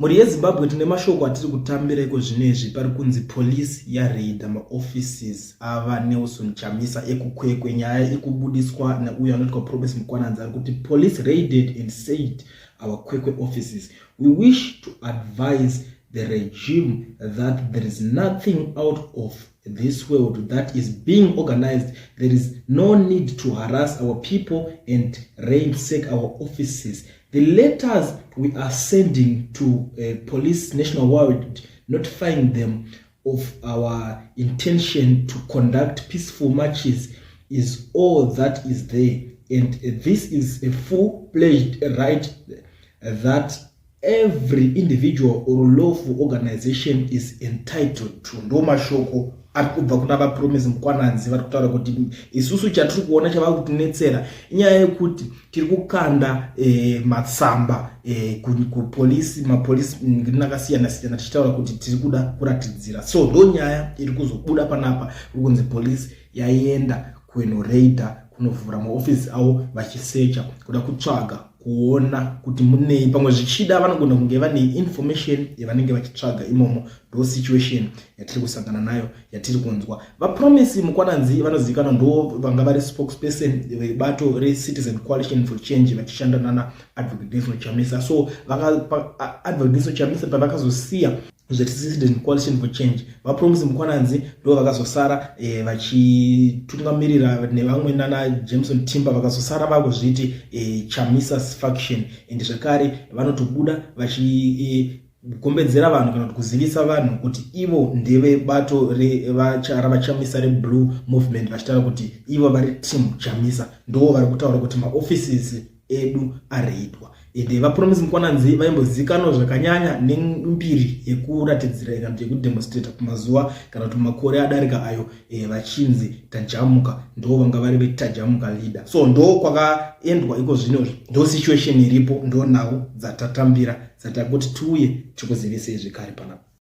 Muri yeZimbabwe tine mashoko atiri kutambira iko zvinezvi pari kunzi police yaraida maoffices ava Nelson Chamisa ekukwekwe. Nyaya ikubudiswa nauyo anoitwa Promise Mukwananzi ari kuti police raided and said our Kwekwe offices. We wish to advise the regime that there is nothing out of this world that is being organized. There is no need to harass our people and ransack our offices. The letters we are sending to police nationwide notifying them of our intention to conduct peaceful marches is all that is there, and this is a full-fledged right that every individual or lawful organization is entitled to. Ndo mashoko ari kubva kuna vaPromise Mukwananzi vari kutaura kuti isusu chatiri kuona chava kutinetsera inyaya yekuti tiri kukanda matsamba kupolisi mapolisi nakasiyana siyana tichitaura kuti tiri kuda kuratidzira. So ndo nyaya iri kuzobuda panapa kunzi polisi yaenda kunoraida kunovhura maofisi avo vachisecha kuda kutsvaga kuona kuti munei. Pamwe zvichida vanogona kunge vane information yavanenge vachitsvaga imomo. Ndo situation yatiri kusangana nayo yatiri kunzwa. VaPromise Mukwananzi vanozivikanwa ndo vanga vari spokesperson vebato reCitizen Coalition for Change vachishanda nana Advocate Nelson Chamisa. So Advocate Nelson Chamisa pavakazosiya zveCitizen Coalition for Change, vaPromise Mukwananzi ndo vakazosara vachitungamirira nevamwe nana Jameson Timber vakazosara vakuzviti Chamisa's faction, and zvakare vanotobuda vachigombedzera vanhu kana kuti kuzivisa vanhu kuti ivo ndeve bato ravachamisa reBlue Movement, vachitaura kuti ivo vari team Chamisa, ndo vari kutaura kuti maoffices edu araidwa. Ende vaPromise Mukwananzi vaimbozikanwa zvakanyanya nembiri yekuratidzira kana yekudemonstrate kumazuva kana kuti makore adarika ayo vachinzi tajamuka, ndo vanga vari vetajamuka leader. So ndo kwakaendwa iko zvino, ndo situation iripo, ndo nhau dzatatambira dzatakuti tiuye tikuzivisei zvekare panapa.